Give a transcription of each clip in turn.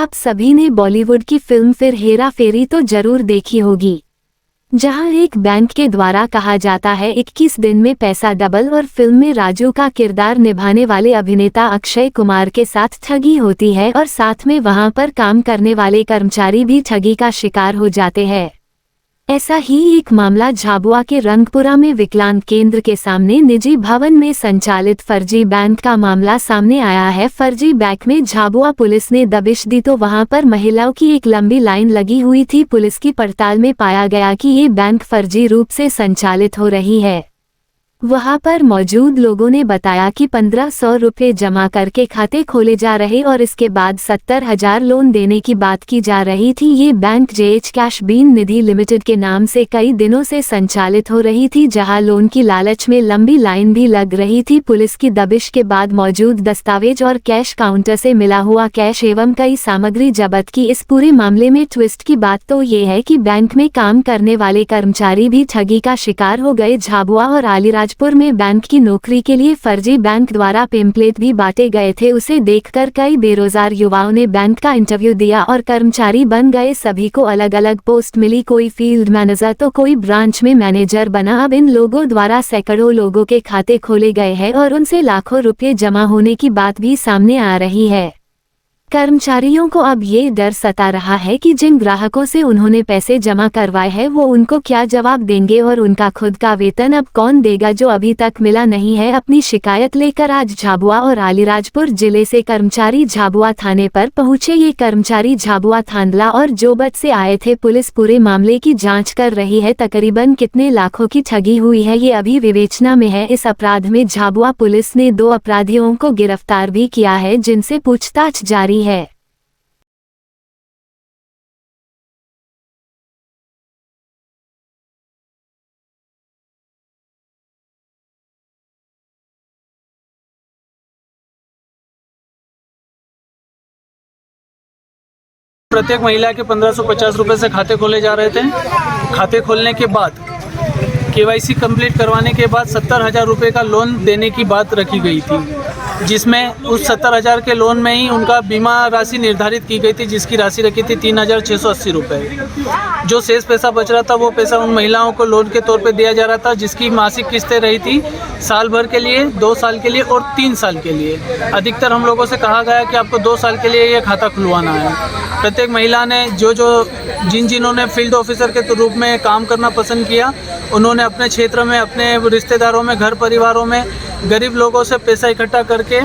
आप सभी ने बॉलीवुड की फिल्म फिर हेरा फेरी तो जरूर देखी होगी, जहां एक बैंक के द्वारा कहा जाता है 21 दिन में पैसा डबल और फिल्म में राजू का किरदार निभाने वाले अभिनेता अक्षय कुमार के साथ ठगी होती है और साथ में वहां पर काम करने वाले कर्मचारी भी ठगी का शिकार हो जाते हैं। ऐसा ही एक मामला झाबुआ के रंगपुरा में विकलांग केंद्र के सामने निजी भवन में संचालित फर्जी बैंक का मामला सामने आया है। फर्जी बैंक में झाबुआ पुलिस ने दबिश दी तो वहां पर महिलाओं की एक लंबी लाइन लगी हुई थी। पुलिस की पड़ताल में पाया गया कि ये बैंक फर्जी रूप से संचालित हो रही है। वहां पर मौजूद लोगों ने बताया कि 1500 रुपये जमा करके खाते खोले जा रहे और इसके बाद 70,000 लोन देने की बात की जा रही थी। ये bank JH cash bean Nidhi limited के नाम से कई दिनों से संचालित हो रही थी, जहां लोन की लालच में लंबी लाइन भी लग रही थी। पुलिस की दबिश के बाद मौजूद दस्तावेज और कैश काउंटर से मिला हुआ कैश एवं कई सामग्री जब्त की। इस पूरे मामले में ट्विस्ट की बात तो ये है कि बैंक में काम करने वाले कर्मचारी भी ठगी का शिकार हो गए। झाबुआ और अलीराजपुर में बैंक की नौकरी के लिए फर्जी बैंक द्वारा पेम्पलेट भी बांटे गए थे। उसे देखकर कई बेरोजगार युवाओं ने बैंक का इंटरव्यू दिया और कर्मचारी बन गए। सभी को अलग अलग पोस्ट मिली, कोई फील्ड मैनेजर तो कोई ब्रांच में मैनेजर बना। अब इन लोगों द्वारा सैकड़ों लोगों के खाते खोले गए हैं और उनसे लाखों रुपए जमा होने की बात भी सामने आ रही है। कर्मचारियों को अब ये डर सता रहा है कि जिन ग्राहकों से उन्होंने पैसे जमा करवाए हैं वो उनको क्या जवाब देंगे और उनका खुद का वेतन अब कौन देगा, जो अभी तक मिला नहीं है। अपनी शिकायत लेकर आज झाबुआ और अलीराजपुर जिले से कर्मचारी झाबुआ थाने पर पहुंचे। ये कर्मचारी झाबुआ, थांदला और जोबट से आए थे। पुलिस पूरे मामले की जांच कर रही है। तकरीबन कितने लाखों की ठगी हुई है ये अभी विवेचना में है। इस अपराध में झाबुआ पुलिस ने 2 अपराधियों को गिरफ्तार भी किया है, जिनसे पूछताछ जारी है। प्रत्येक महिला के 1550 रुपये से खाते खोले जा रहे थे। खाते खोलने के बाद केवाईसी कंप्लीट करवाने के बाद 70,000 रुपये का लोन देने की बात रखी गई थी, जिसमें उस 70,000 के लोन में ही उनका बीमा राशि निर्धारित की गई थी, जिसकी राशि रखी थी 3,680 रुपये। जो शेष पैसा बच रहा था वो पैसा उन महिलाओं को लोन के तौर पे दिया जा रहा था, जिसकी मासिक किस्तें रही थी साल भर के लिए, 2 साल के लिए और 3 साल के लिए। अधिकतर हम लोगों से कहा गया कि आपको 2 साल के लिए ये खाता खुलवाना है। प्रत्येक महिला ने जिन्होंने फील्ड ऑफिसर के रूप में काम करना पसंद किया, उन्होंने अपने क्षेत्र में, अपने रिश्तेदारों में, घर परिवारों में गरीब लोगों से पैसा इकट्ठा करके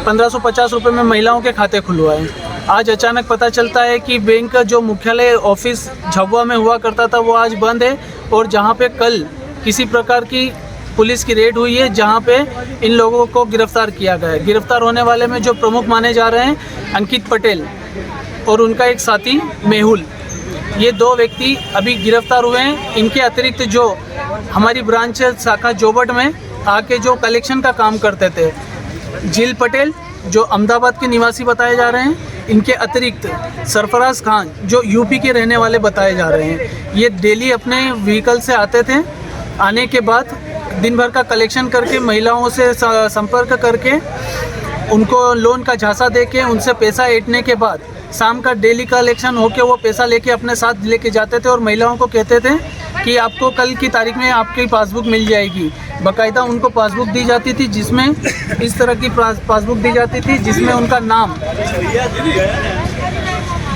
1550 रुपये में महिलाओं के खाते खुलवाए। आज अचानक पता चलता है कि बैंक का जो मुख्यालय ऑफिस झाबुआ में हुआ करता था वो आज बंद है, और जहां पे कल किसी प्रकार की पुलिस की रेड हुई है, जहां पे इन लोगों को गिरफ्तार किया गया है। गिरफ्तार होने वाले में जो प्रमुख माने जा रहे हैं अंकित पटेल और उनका एक साथी मेहुल, ये 2 व्यक्ति अभी गिरफ्तार हुए हैं। इनके अतिरिक्त जो हमारी ब्रांच शाखा जोबट में आके जो कलेक्शन का काम करते थे, जिल पटेल जो अहमदाबाद के निवासी बताए जा रहे हैं, इनके अतिरिक्त सरफराज खान जो यूपी के रहने वाले बताए जा रहे हैं। ये डेली अपने व्हीकल से आते थे, आने के बाद दिन भर का कलेक्शन करके महिलाओं से संपर्क करके उनको लोन का झांसा देके उनसे पैसा ऐंठने के बाद शाम का डेली कलेक्शन होके वो पैसा लेके अपने साथ लेके जाते थे और महिलाओं को कहते थे कि आपको कल की तारीख में आपकी पासबुक मिल जाएगी। बाकायदा उनको पासबुक दी जाती थी, जिसमें इस तरह की पासबुक दी जाती थी जिसमें उनका नाम,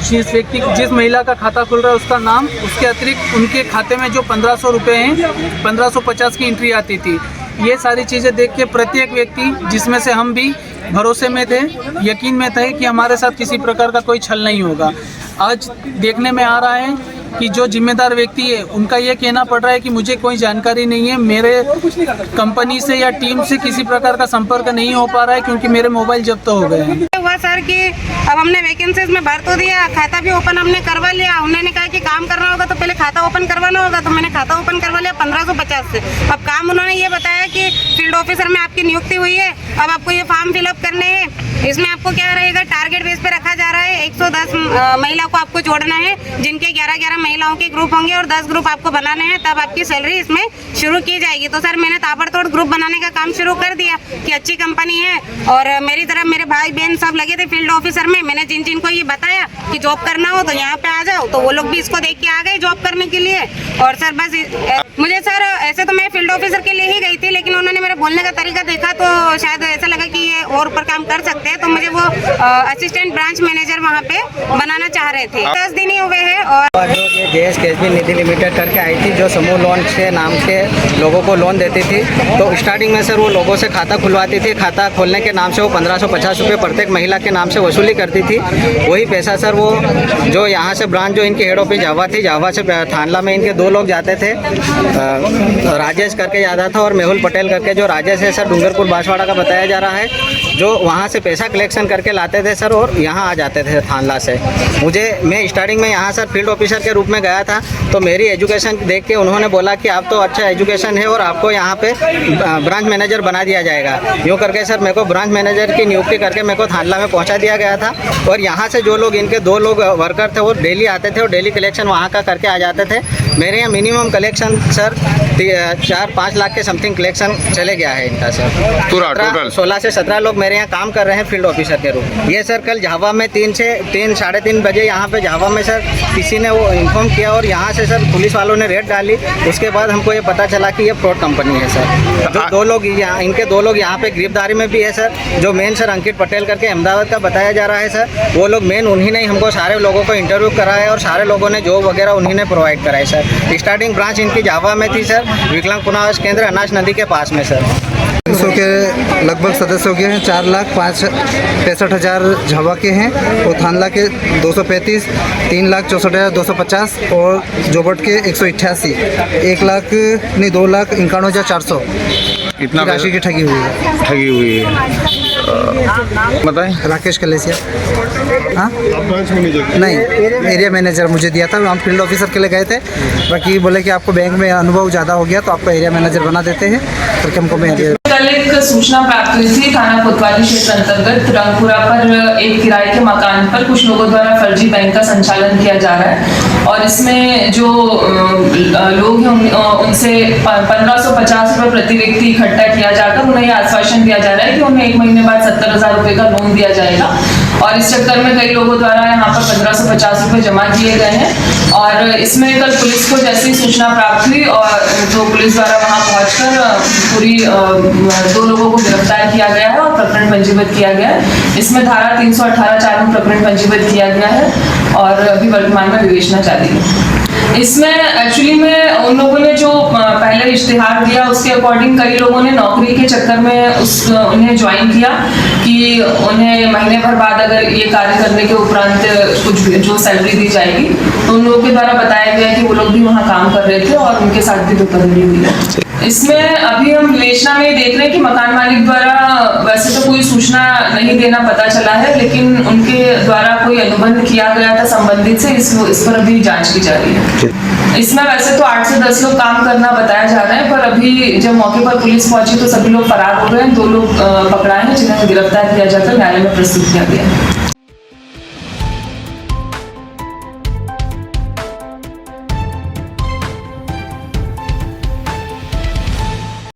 जिस महिला का खाता खुल रहा है उसका नाम, उसके अतिरिक्त उनके खाते में जो 1500 रुपये हैं 1550 की एंट्री आती थी। ये सारी चीज़ें देख के प्रत्येक व्यक्ति, जिसमें से हम भी भरोसे में थे, यकीन में थे कि हमारे साथ किसी प्रकार का कोई छल नहीं होगा। आज देखने में आ रहा है कि जो जिम्मेदार व्यक्ति है उनका ये कहना पड़ रहा है कि मुझे कोई जानकारी नहीं है, मेरे कंपनी से या टीम से किसी प्रकार का संपर्क नहीं हो पा रहा है क्योंकि मेरे मोबाइल जब्त हो गए हैं। हुआ सर कि अब हमने वैकेंसीज में भर तो दिया, खाता भी ओपन हमने करवा लिया। उन्होंने कहा कि काम करना होगा तो पहले खाता ओपन करवाना होगा, तो मैंने खाता ओपन करवा लिया 1550 से। अब काम उन्होंने ये बताया कि फील्ड ऑफिसर में आपकी नियुक्ति हुई है, अब आपको ये फॉर्म फिलअप करने हैं। इसमें आपको क्या रहेगा, टारगेट बेस पे रखा जा रहा है। 110 महिला को आपको जोड़ना है, जिनके 11-11 महिलाओं के ग्रुप होंगे और 10 ग्रुप आपको बनाने हैं, तब आपकी सैलरी इसमें शुरू की जाएगी। तो सर मैंने ताबड़तोड़ ग्रुप बनाने का काम शुरू कर दिया कि अच्छी कंपनी है, और मेरी तरफ मेरे भाई बहन सब लगे थे फील्ड ऑफिसर में। मैंने जिन जिनको ये बताया कि जॉब करना हो तो यहाँ पे आ जाओ, तो वो लोग भी इसको देख के आ गए जॉब करने के लिए। और सर बस मुझे सर ऐसे तो मैं फील्ड ऑफिसर के लिए ही गई थी, लेकिन उन्होंने मेरा बोलने का तरीका देखा तो शायद ऐसा लगा कि ये और ऊपर काम कर सकते हैं, तो मुझे वो असिस्टेंट ब्रांच मैनेजर वहाँ पे बनाना चाह रहे थे। 10 दिन ही हुए हैं। और जो ये JS केसबी निधि लिमिटेड करके आई थी, जो समूह लोन के नाम के लोगों को लोन देती थी, तो स्टार्टिंग में सर वो लोगों से खाता खुलवाती थी। खाता खोलने के नाम से वो 1550 रुपये प्रत्येक महिला के नाम से वसूली करती थी। वही पैसा सर वो जो यहाँ से ब्रांच जो इनकी हेड ऑफिस जावा थी, जावा से थानला में इनके 2 लोग जाते थे, राजेश करके यादा था और मेहुल पटेल करके। जो राजेश है सर डूंगरपुर बांसवाड़ा का बताया जा रहा है, जो वहाँ से पैसा कलेक्शन करके लाते थे सर और यहाँ आ जाते थे थानला से। मैं स्टार्टिंग में यहाँ सर फील्ड ऑफिसर के रूप में गया था, तो मेरी एजुकेशन देख के उन्होंने बोला कि आप तो अच्छा एजुकेशन है और आपको यहाँ पे ब्रांच मैनेजर बना दिया जाएगा। यूँ करके सर मेरे को ब्रांच मैनेजर की नियुक्ति करके मेरे को थानला में पहुँचा दिया गया था। और यहाँ से जो लोग इनके 2 लोग वर्कर थे वो डेली आते थे और डेली कलेक्शन वहाँ का करके आ जाते थे। मेरे यहाँ मिनिमम कलेक्शन सर 4-5 लाख के समथिंग कलेक्शन चले गया है इनका सर। पूरा टोटल 16 से 17 लोग मेरे यहाँ काम कर रहे हैं फील्ड ऑफिसर के रूप में। ये सर कल झावा में 3-3:30 बजे यहाँ पे झावा में सर किसी ने वो इन्फॉर्म किया और यहाँ से सर पुलिस वालों ने रेड डाली। उसके बाद हमको ये पता चला कि ये फ्रॉड कंपनी है सर। जो 2 लोग यहाँ इनके 2 लोग यहाँ पे गिरफ्तारी में भी है सर। जो मेन सर अंकित पटेल करके अहमदाबाद का बताया जा रहा है सर, वो लोग मेन उन्हीं ने हमको सारे लोगों को इंटरव्यू कराया और सारे लोगों ने जॉब वगैरह उन्हीं ने प्रोवाइड कराए सर। स्टार्टिंग ब्रांच इनकी झावा में थी सर, विकलांग पुनर्वास केंद्र अनाज नदी के पास में सर। 300 के लगभग सदस्य हो गए हैं। 4,65,000 झावा के हैं और थानला के 235, 3,64,250 और जोबट के 188, 2,91,400 इतना राशि की ठगी हुई है। बताएं। राकेश कलेसिया। हाँ नहीं, एरिया मैनेजर मुझे दिया था। हम फील्ड ऑफिसर के लिए गए थे, बाकी बोले कि आपको बैंक में अनुभव ज़्यादा हो गया तो आपको एरिया मैनेजर बना देते हैं, करके हमको कल एक सूचना प्राप्त हुई थी थाना कोतवाली क्षेत्र अंतर्गत रंगपुरा पर एक किराए के मकान पर कुछ लोगों द्वारा फर्जी बैंक का संचालन किया जा रहा है। और इसमें जो लोग हैं उनसे 1550 रुपये प्रति व्यक्ति इकट्ठा किया जाकर उन्हें आश्वासन दिया जा रहा है कि उन्हें 1 महीने बाद 70,000 रुपये का लोन दिया जाएगा। और इस चक्कर में कई लोगों द्वारा यहाँ पर 1550 रुपये जमा किए गए हैं। और इसमें कल पुलिस को जैसी सूचना प्राप्त हुई और तो पुलिस द्वारा वहाँ पहुँचकर पूरी 2 लोगों को गिरफ्तार किया गया है और प्रकरण पंजीबद्ध किया गया है। इसमें धारा 318(4) में प्रकरण पंजीबद्ध किया गया है और अभी वर्तमान में विवेचना जारी है। इसमें एक्चुअली में उन लोगों ने जो पहले इश्तिहार दिया उसके अकॉर्डिंग कई लोगों ने नौकरी के चक्कर में उन्हें ज्वाइन किया कि उन्हें महीने भर बाद अगर ये कार्य करने के उपरांत कुछ जो सैलरी दी जाएगी, तो उन लोगों के द्वारा बताया गया कि वो लोग भी वहाँ काम कर रहे थे और उनके साथ भी धोखाधड़ी हुई है। इसमें अभी हम विवेचना में देख रहे हैं कि मकान मालिक द्वारा वैसे तो कोई सूचना नहीं देना पता चला है, लेकिन उनके द्वारा कोई अनुबंध किया गया था संबंधित से, इस पर अभी जांच की जा रही है। इसमें वैसे तो 8 से 10 लोग काम करना बताया जा रहा है, पर अभी जब मौके पर पुलिस पहुंची तो सभी लोग फरार हो गए। 2 लोग पकड़ाए हैं जिन्हें गिरफ्तार किया जाकर न्यायालय में प्रस्तुत किया गया।